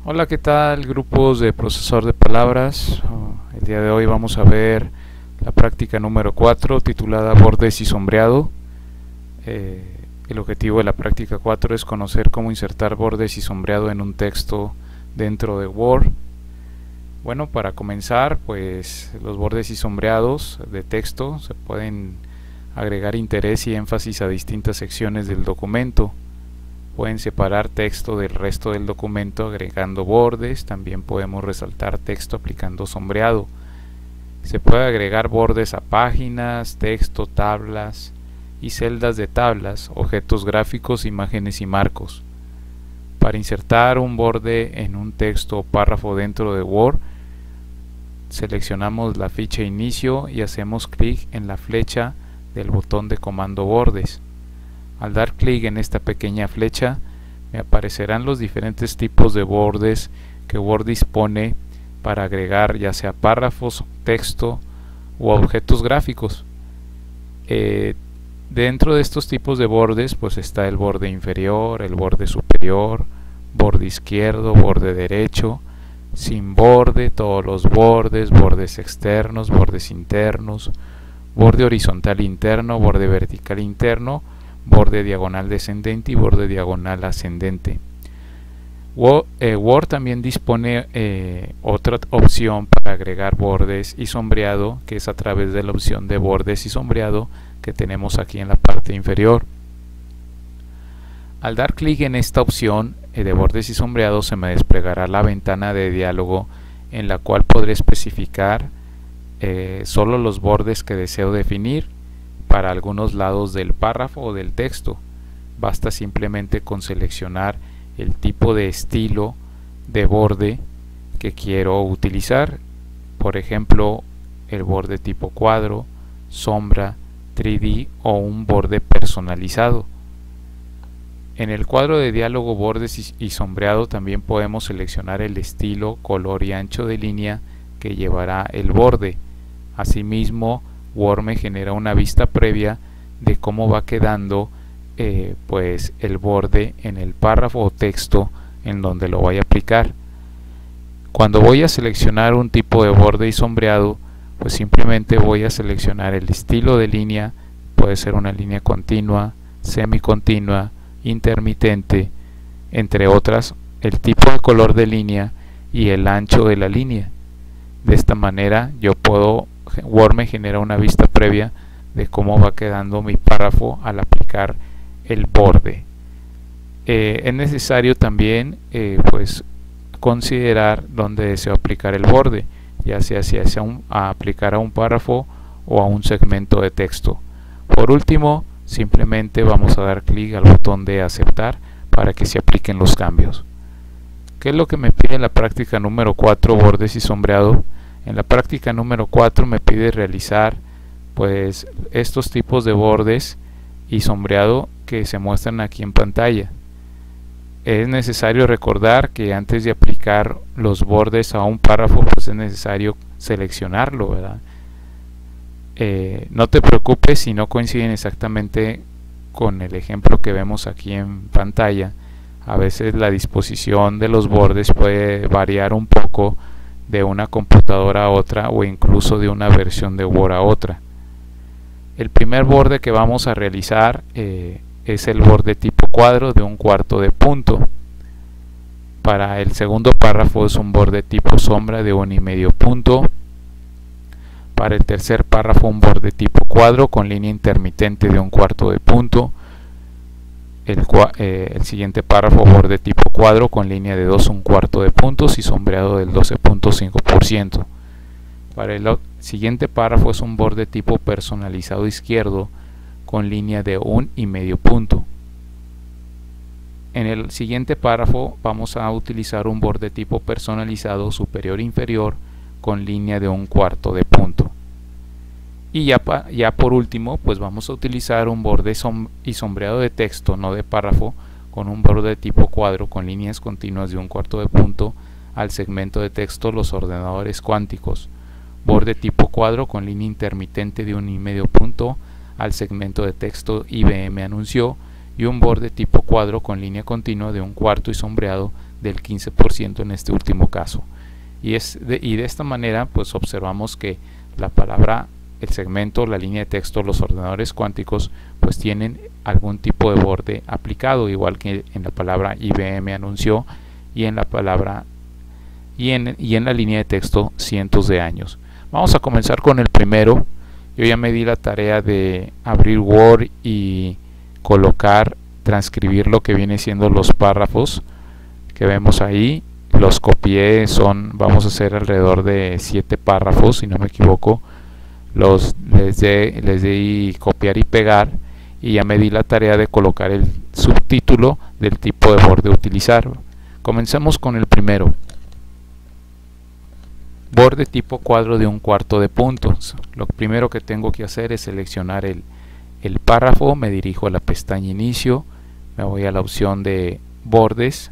Hola, ¿qué tal grupos de procesor de palabras? El día de hoy vamos a ver la práctica número 4 titulada Bordes y sombreado. El objetivo de la práctica 4 es conocer cómo insertar bordes y sombreado en un texto dentro de Word. Bueno, para comenzar, pues los bordes y sombreados de texto se pueden agregar interés y énfasis a distintas secciones del documento. Pueden separar texto del resto del documento agregando bordes. También podemos resaltar texto aplicando sombreado. Se puede agregar bordes a páginas, texto, tablas y celdas de tablas, objetos gráficos, imágenes y marcos. Para insertar un borde en un texto o párrafo dentro de Word, seleccionamos la ficha inicio y hacemos clic en la flecha del botón de comando bordes. Al dar clic en esta pequeña flecha, me aparecerán los diferentes tipos de bordes que Word dispone para agregar ya sea párrafos, texto u objetos gráficos. Dentro de estos tipos de bordes pues está el borde inferior, el borde superior, borde izquierdo, borde derecho, sin borde, todos los bordes, bordes externos, bordes internos, borde horizontal interno, borde vertical interno, borde diagonal descendente y borde diagonal ascendente. Word también dispone otra opción para agregar bordes y sombreado, que es a través de la opción de bordes y sombreado que tenemos aquí en la parte inferior. Al dar clic en esta opción de bordes y sombreado, se me desplegará la ventana de diálogo en la cual podré especificar solo los bordes que deseo definir para algunos lados del párrafo o del texto. Basta simplemente con seleccionar el tipo de estilo de borde que quiero utilizar, por ejemplo el borde tipo cuadro, sombra, 3D o un borde personalizado. En el cuadro de diálogo bordes y sombreado también podemos seleccionar el estilo, color y ancho de línea que llevará el borde. Asimismo, Word me genera una vista previa de cómo va quedando pues el borde en el párrafo o texto en donde lo voy a aplicar. Cuando voy a seleccionar un tipo de borde y sombreado, pues simplemente voy a seleccionar el estilo de línea. Puede ser una línea continua, semicontinua, intermitente, entre otras, el tipo de color de línea y el ancho de la línea. De esta manera Word me genera una vista previa de cómo va quedando mi párrafo al aplicar el borde. Es necesario también pues considerar dónde deseo aplicar el borde, ya sea si a aplicar a un párrafo o a un segmento de texto. Por último, simplemente vamos a dar clic al botón de aceptar para que se apliquen los cambios. ¿Qué es lo que me pide la práctica número 4, bordes y sombreado? En la práctica número 4 me pide realizar pues estos tipos de bordes y sombreado que se muestran aquí en pantalla. Es necesario recordar que antes de aplicar los bordes a un párrafo pues es necesario seleccionarlo, ¿verdad? No te preocupes si no coinciden exactamente con el ejemplo que vemos aquí en pantalla. A veces la disposición de los bordes puede variar un poco de una computadora a otra o incluso de una versión de Word a otra. El primer borde que vamos a realizar es el borde tipo cuadro de 1/4 de punto. Para el segundo párrafo es un borde tipo sombra de 1,5 punto. Para el tercer párrafo un borde tipo cuadro con línea intermitente de 1/4 de punto. El siguiente párrafo borde tipo cuadro con línea de 2,1/4 de puntos y sombreado del 12.5%. Para el siguiente párrafo es un borde tipo personalizado izquierdo con línea de 1,5 punto. En el siguiente párrafo vamos a utilizar un borde tipo personalizado superior inferior con línea de 1/4 de punto. Y ya por último pues vamos a utilizar un borde y sombreado de texto, no de párrafo, con un borde tipo cuadro con líneas continuas de 1/4 de punto al segmento de texto los ordenadores cuánticos, borde tipo cuadro con línea intermitente de 1,5 punto al segmento de texto IBM anunció, y un borde tipo cuadro con línea continua de 1/4 y sombreado del 15% en este último caso. Y de esta manera pues observamos que la palabra, el segmento, la línea de texto, los ordenadores cuánticos pues tienen algún tipo de borde aplicado, igual que en la palabra IBM anunció y en la palabra y en la línea de texto cientos de años. Vamos a comenzar con el primero. Yo ya me di la tarea de abrir Word y colocar, transcribir lo que viene siendo los párrafos que vemos ahí. Los copié, vamos a hacer alrededor de 7 párrafos, si no me equivoco. Les di copiar y pegar, y ya me di la tarea de colocar el subtítulo del tipo de borde a utilizar. Comencemos con el primero. Borde tipo cuadro de 1/4 de punto. Lo primero que tengo que hacer es seleccionar el párrafo, me dirijo a la pestaña inicio, me voy a la opción de bordes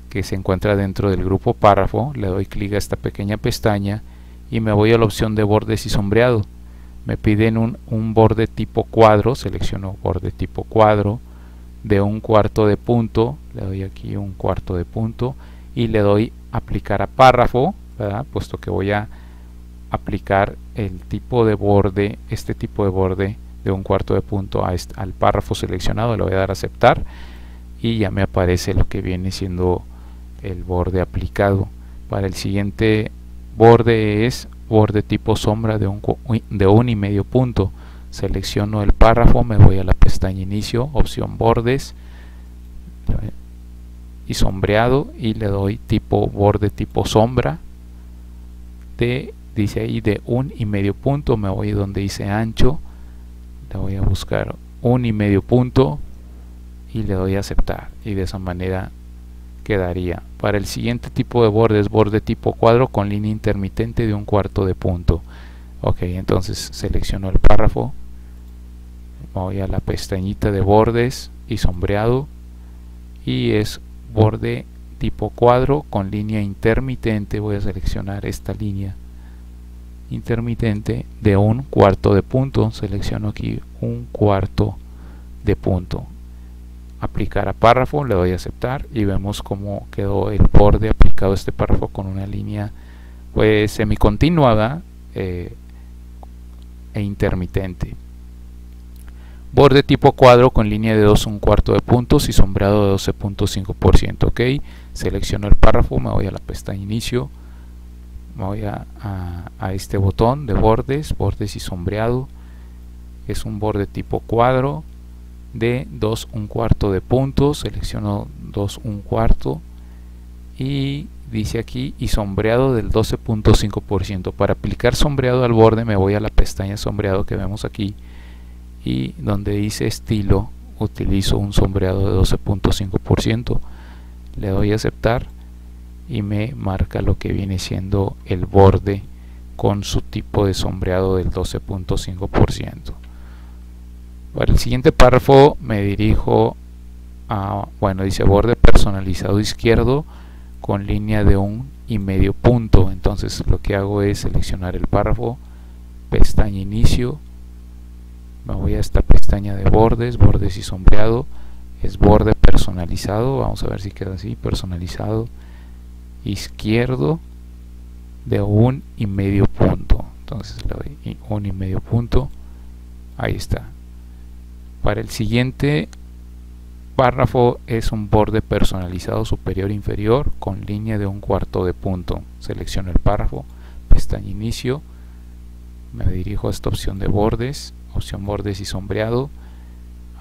que se encuentra dentro del grupo párrafo, le doy clic a esta pequeña pestaña y me voy a la opción de bordes y sombreado. Me piden un borde tipo cuadro, selecciono borde tipo cuadro de 1/4 de punto, le doy aquí 1/4 de punto y le doy aplicar a párrafo, ¿verdad? Puesto que voy a aplicar el tipo de borde, este tipo de borde de 1/4 de punto al párrafo seleccionado, le voy a dar a aceptar y ya me aparece lo que viene siendo el borde aplicado. Para el siguiente borde es borde tipo sombra de 1,5 punto. Selecciono el párrafo, me voy a la pestaña inicio, opción bordes y sombreado y le doy borde tipo sombra dice ahí de 1,5 punto. Me voy donde dice ancho, le voy a buscar 1,5 punto y le doy a aceptar, y de esa manera quedaría. Para el siguiente tipo de borde es borde tipo cuadro con línea intermitente de 1/4 de punto. Ok, entonces selecciono el párrafo, voy a la pestañita de bordes y sombreado y es borde tipo cuadro con línea intermitente. Voy a seleccionar esta línea intermitente de 1/4 de punto, selecciono aquí 1/4 de punto, aplicar a párrafo, le doy a aceptar y vemos cómo quedó el borde aplicado a este párrafo con una línea pues semicontinua e intermitente. Borde tipo cuadro con línea de 2,1/4 de puntos y sombreado de 12.5%. Ok, selecciono el párrafo, me voy a la pestaña inicio, me voy a este botón de bordes y sombreado. Es un borde tipo cuadro de 2,1/4 de puntos, selecciono 2,1/4 y dice aquí y sombreado del 12.5%. Para aplicar sombreado al borde me voy a la pestaña sombreado que vemos aquí y donde dice estilo utilizo un sombreado de 12.5%, le doy a aceptar y me marca lo que viene siendo el borde con su tipo de sombreado del 12.5%. Para el siguiente párrafo me dirijo a, dice borde personalizado izquierdo con línea de 1,5 punto. Entonces lo que hago es seleccionar el párrafo, pestaña inicio, me voy a esta pestaña de bordes y sombreado, es borde personalizado, vamos a ver si queda así, personalizado izquierdo de 1,5 punto. Entonces le doy 1,5 punto, ahí está. Para el siguiente párrafo es un borde personalizado superior e inferior con línea de 1/4 de punto. Selecciono el párrafo, pestaña inicio, me dirijo a esta opción de bordes, opción bordes y sombreado.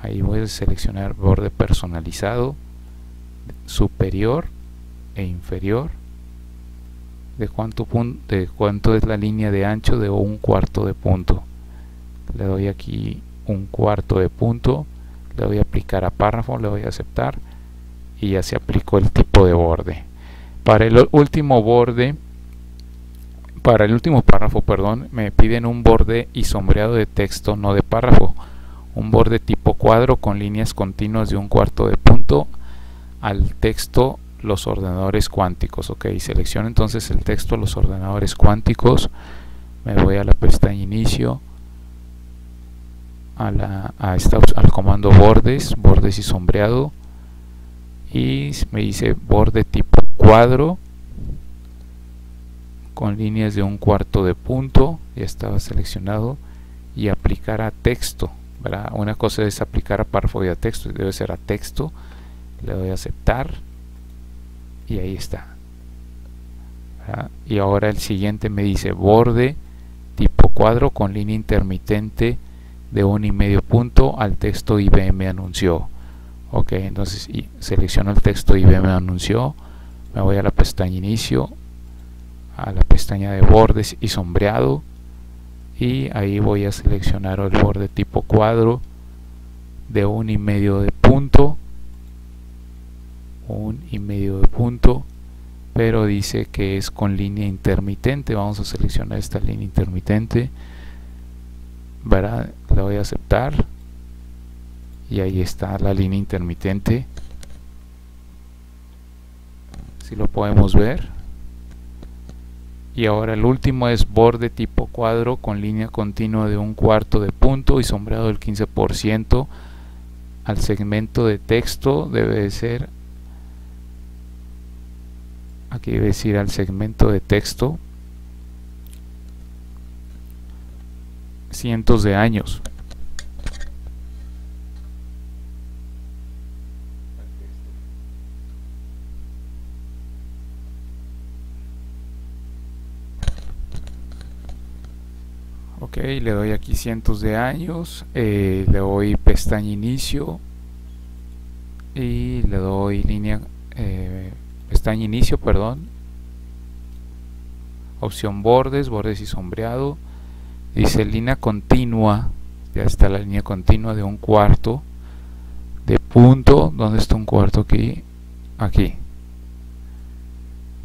Ahí voy a seleccionar borde personalizado superior e inferior. ¿De cuánto es la línea de ancho? De 1/4 de punto. Le doy aquí 1/4 de punto, le doy a aplicar a párrafo, le doy a aceptar y ya se aplicó el tipo de borde. Para el último párrafo, perdón, me piden un borde y sombreado de texto, no de párrafo. Un borde tipo cuadro con líneas continuas de 1/4 de punto al texto los ordenadores cuánticos. Ok, selecciono entonces el texto los ordenadores cuánticos, me voy a la pestaña inicio, al comando bordes y sombreado y me dice borde tipo cuadro con líneas de 1/4 de punto, ya estaba seleccionado, y aplicar a texto, ¿verdad? Una cosa es aplicar a párrafo y a texto, debe ser a texto. Le doy a aceptar y ahí está, ¿verdad? Y ahora el siguiente me dice borde tipo cuadro con línea intermitente de 1,5 punto al texto IBM anunció. Ok, entonces selecciono el texto IBM anunció, me voy a la pestaña inicio, a la pestaña de bordes y sombreado, y ahí voy a seleccionar el borde tipo cuadro de 1,5 de punto, 1,5 de punto, pero dice que es con línea intermitente. Vamos a seleccionar esta línea intermitente, ¿verdad? Le voy a aceptar y ahí está la línea intermitente, si lo podemos ver. Y ahora el último es borde tipo cuadro con línea continua de 1/4 de punto y sombreado del 15%. Al segmento de texto debe de ser, aquí debe decir al segmento de texto cientos de años. Ok, le doy aquí cientos de años, le doy pestaña inicio y le doy línea, pestaña inicio, perdón, opción bordes, bordes y sombreado. Dice línea continua, ya está la línea continua de 1/4 de punto. ¿Dónde está 1/4? Aquí, aquí.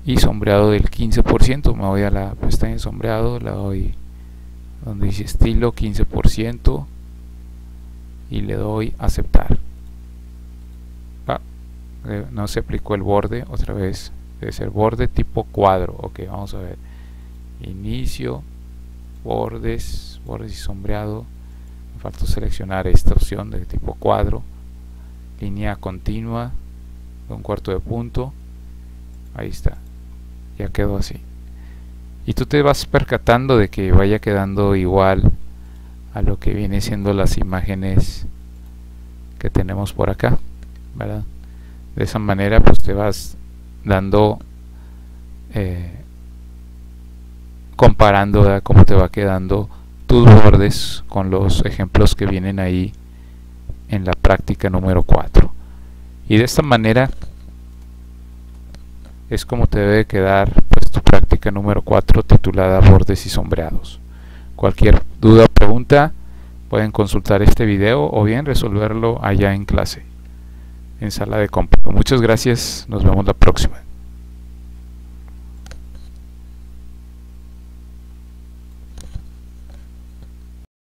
Y sombreado del 15%, me voy a la pestaña de sombreado, le doy donde dice estilo 15% y le doy aceptar. No se aplicó el borde, otra vez debe ser borde tipo cuadro. Ok, vamos a ver, inicio, bordes, bordes y sombreado. Me faltó seleccionar esta opción de tipo cuadro, línea continua de 1/4 de punto. Ahí está, ya quedó así. Y tú te vas percatando de que vaya quedando igual a lo que viene siendo las imágenes que tenemos por acá, ¿verdad? De esa manera pues te vas dando, comparando, ¿verdad?, cómo te va quedando tus bordes con los ejemplos que vienen ahí en la práctica número 4. Y de esta manera es como te debe quedar pues tu práctica número 4 titulada bordes y sombreados. Cualquier duda o pregunta pueden consultar este video o bien resolverlo allá en clase, en sala de cómputo. Muchas gracias, nos vemos la próxima.